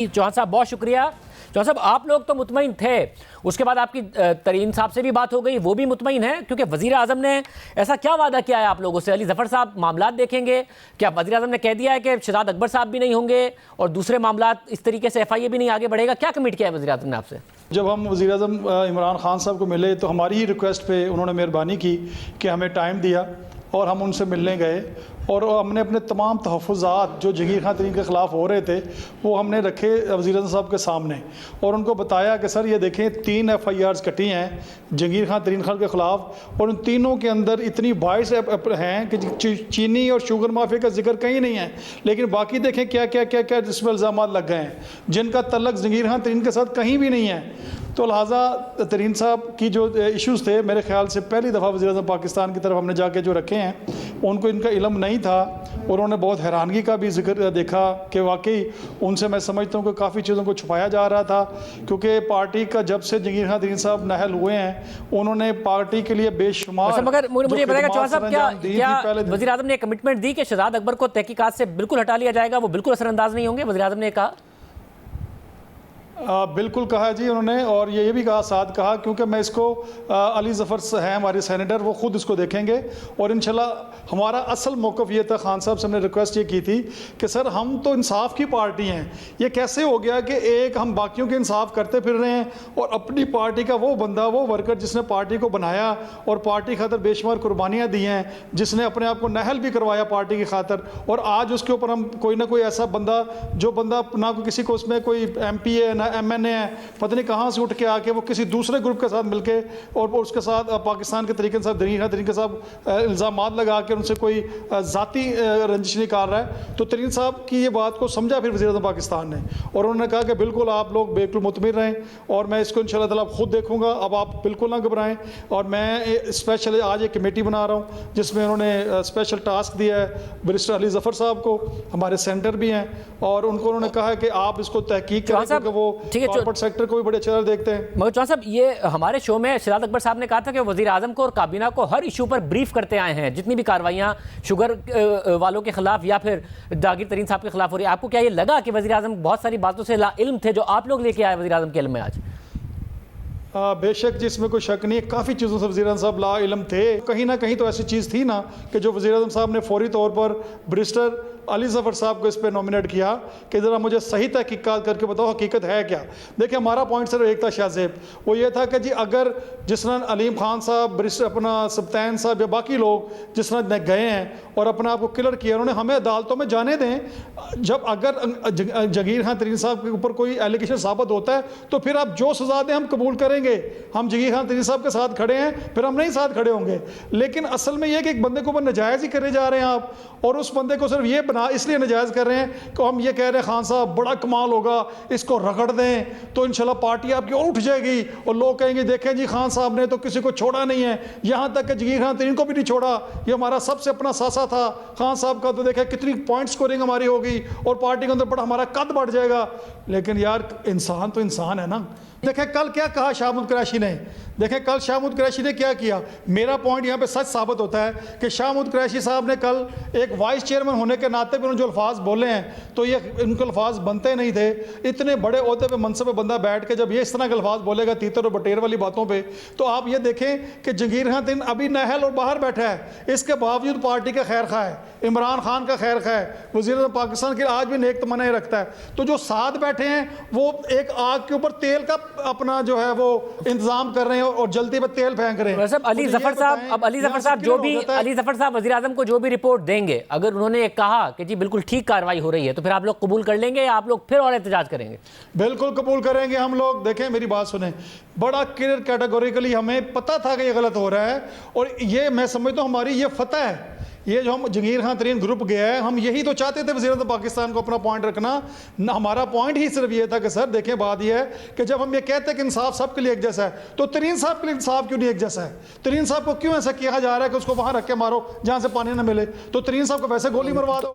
चौहान साहब बहुत शुक्रिया। चौहान साहब आप लोग तो मुतमईन थे, उसके बाद आपकी तरीन साहब से भी बात हो गई, वो भी मुतमईन है क्योंकि वज़ीर आज़म ने ऐसा क्या वादा किया है आप लोगों से? अली ज़फ़र साहब मामलात देखेंगे क्या? वज़ीर आज़म ने कह दिया है कि शहजाद अकबर साहब भी नहीं होंगे और दूसरे मामलात इस तरीके से FIA भी नहीं आगे बढ़ेगा, क्या कमिट किया है वज़ीर आज़म ने आपसे? जब हम वज़ीर आज़म इमरान खान साहब को मिले तो हमारी ही रिक्वेस्ट पे उन्होंने मेहरबानी की कि हमें टाइम दिया और हम उनसे मिलने गए और हमने अपने तमाम तहफ़्फ़ुज़ात जो जहांगीर खान तरीन के ख़िलाफ़ हो रहे थे वो हमने रखे वज़ीर आज़म साहब के सामने और उनको बताया कि सर ये देखें 3 FIRs कटी हैं जहांगीर खान तरीन खान के ख़िलाफ़ और उन तीनों के अंदर इतनी 22 हैं कि चीनी और शुगर माफिया का जिक्र कहीं नहीं है, लेकिन बाकी देखें क्या क्या क्या क्या जिस पर इल्ज़ाम लग गए हैं जिनका तल्लक जहांगीर खान तरीन के साथ कहीं भी नहीं है। तो लिहाजा तरीन साहब की जो इश्यूज़ थे मेरे ख़्याल से पहली दफ़ा वज़ीर आज़म पाकिस्तान की तरफ हमने जाके जो रखे हैं उनको इनका इल्म नहीं था और उन्होंने बहुत हैरानगी का भी जिक्र देखा कि वाकई उनसे मैं समझता हूँ कि काफ़ी चीज़ों को छुपाया जा रहा था, क्योंकि पार्टी का जब से जहांगीर खान तरीन साहब नाहल हुए हैं उन्होंने पार्टी के लिए बेशुमार। मगर मुझे बताएगा चौहान साहब क्या वज़ीर आज़म ने कमिटमेंट दी कि शहजाद अकबर को तहकीकात से बिल्कुल हटा लिया जाएगा, वो बिल्कुल असरअंदाज नहीं होंगे? वज़ीर आज़म ने कहा बिल्कुल कहा जी उन्होंने, और ये भी कहा साथ कहा क्योंकि मैं इसको अली ज़फ़र हैं हमारे सेनेटर, वो ख़ुद इसको देखेंगे और इंशाल्लाह हमारा असल मौक़िफ़ ये था। खान साहब से हमने रिक्वेस्ट ये की थी कि सर हम तो इंसाफ की पार्टी हैं, ये कैसे हो गया कि एक हम बाकियों के इंसाफ करते फिर रहे हैं और अपनी पार्टी का वो बंदा वो वर्कर जिसने पार्टी को बनाया और पार्टी खातर बेशुमार कुर्बानियाँ दी हैं, जिसने अपने आप को नाहल भी करवाया पार्टी की खातर, और आज उसके ऊपर हम कोई ना कोई ऐसा बंदा जो बंदा ना किसी को उसमें कोई MP है ना MNA है, पता नहीं कहाँ से उठ के आके वो किसी दूसरे ग्रुप के साथ मिलके और उसके साथ पाकिस्तान के तरीके से तरीन के साथ इल्ज़ामात लगा के उनसे कोई ज़ाती रंजिश निकाल रहा है। तो तरीन साहब की ये बात को समझा फिर वज़ीर आज़म पाकिस्तान ने और उन्होंने कहा कि बिल्कुल आप लोग बिल्कुल मुतमिन रहें और मैं इसको इंशाअल्लाह ताला खुद देखूँगा, अब आप बिल्कुल ना घबराएं। और मैं स्पेशल आज एक कमेटी बना रहा हूँ जिसमें उन्होंने स्पेशल टास्क दिया है बैरिस्टर अली ज़फ़र साहब को, हमारे सेंटर भी हैं, और उनको उन्होंने कहा है कि आप इसको तहकीक करें क्योंकि वो कॉर्पोरेट सेक्टर को भी बड़े अच्छे देखते हैं। मगर चौहान साहब ये हमारे शो में शहजाद अकबर साहब ने कहा था कि वज़ीर आज़म को और काबीना को हर इशू पर ब्रीफ करते आए हैं, जितनी भी कार्रवाइयाँ शुगर वालों के खिलाफ या फिर जहांगीर तरीन साहब के खिलाफ हो रही है। आपको क्या ये लगा कि वज़ीर आज़म बहुत सारी बातों से लाइल्म थे जो आप लोग लेके आए वज़ीर आज़म के इल्म में आज? बेशक जिसमें कोई शक नहीं है, काफ़ी चीज़ों से वज़ीर आज़म साहब ला इल्म थे। कहीं ना कहीं तो ऐसी चीज़ थी ना कि जो वज़ीर आज़म साहब ने फौरी तौर पर बैरिस्टर अली ज़फ़र साहब को इस पर नॉमिनेट किया कि ज़रा मुझे सही तहकीकात करके बताओ हकीकत है क्या। देखिए हमारा पॉइंट सिर्फ एक था शाहज़ेब, वो ये था कि जी अगर जिस तरह अलीम खान साहब बैरिस्टर अपना सब्तैन साहब या बाकी लोग जिस तरह गए हैं और अपने आप को क्लियर किया, उन्होंने हमें अदालतों में जाने दें। जब अगर जहांगीर खान तरीन साहब के ऊपर कोई एलिगेशन साबित होता है तो फिर आप जो सज़ा दें हम कबूल करेंगे, हम जहांगीर खान तरीन साहब के साथ खड़े हैं, फिर हम नहीं साथ खड़े होंगे। लेकिन असल में यह कि एक बंदे को ऊपर नजायज़ ही करे जा रहे हैं आप, और उस बंदे को सिर्फ ये इसलिए नजायज़ कर रहे हैं कि हम ये कह रहे हैं खान साहब बड़ा कमाल होगा, इसको रगड़ दें तो इंशाल्लाह पार्टी आपकी और उठ जाएगी और लोग कहेंगे देखें जी खान साहब ने तो किसी को छोड़ा नहीं है, यहाँ तक कि जहांगीर खान तरीन को भी नहीं छोड़ा, ये हमारा सबसे अपना सासा था खान साहब का, तो देखें कितनी पॉइंट स्कोरिंग हमारी होगी और पार्टी के अंदर बड़ा हमारा कद बढ़ जाएगा। लेकिन यार इंसान तो इंसान है ना। देखें कल क्या कहा शाह महमूद कुरैशी ने, देखें कल शाह महमूद कुरैशी ने क्या किया। मेरा पॉइंट यहाँ पे सच साबित होता है कि शाह महमूद कुरैशी साहब ने कल एक वाइस चेयरमैन होने के नाते भी उन्होंने जो अल्फाज बोले हैं तो ये उनके अल्फाज बनते नहीं थे। इतने बड़े ओहदे पे मनसब पे बंदा बैठ के जब ये इस तरह के अल्फाज बोलेगा तीतर और बटेर वाली बातों पर, तो आप ये देखें कि जहांगीर खान तरीन अभी नाहल और बाहर बैठा है, इसके बावजूद पार्टी का खैर खा है, इमरान खान का खैर खा है, वज़ीर आज़म पाकिस्तान के आज भी नेक तमन्नाएं रखता है। तो जो साथ बैठे हैं वो एक आग के ऊपर तेल का अपना जो है वो इंतजाम कर रहे हैं और जल्दी में तेल फेंक रहे हैं। अली ज़फ़र साहब जो भी अली ज़फ़र साहब वज़ीर आज़म को जो भी रिपोर्ट देंगे, अगर उन्होंने कहा कि जी बिल्कुल ठीक कार्रवाई हो रही है तो फिर आप लोग कबूल कर लेंगे या आप लोग फिर और एहतजाज करेंगे? बिल्कुल कबूल करेंगे हम लोग। देखें मेरी बात सुने, बड़ा क्लियर कैटेगोरिकली हमें पता था कि ये गलत हो रहा है और ये मैं समझता हूँ हमारी ये फतह है। ये जो हम जहांगीर खान तरीन ग्रुप गया है, हम यही तो चाहते थे वज़ीर आज़म पाकिस्तान को अपना पॉइंट रखना। हमारा पॉइंट ही सिर्फ ये था कि सर देखें बात ये है कि जब हम ये कहते हैं कि इंसाफ सबके लिए एक जैसा है तो तरीन साहब के लिए इंसाफ क्यों नहीं एक जैसा है? तरीन साहब को क्यों ऐसा किया जा रहा है कि उसको वहाँ रख के मारो जहाँ से पानी ना मिले? तो तरीन साहब को वैसे गोली मरवा दो।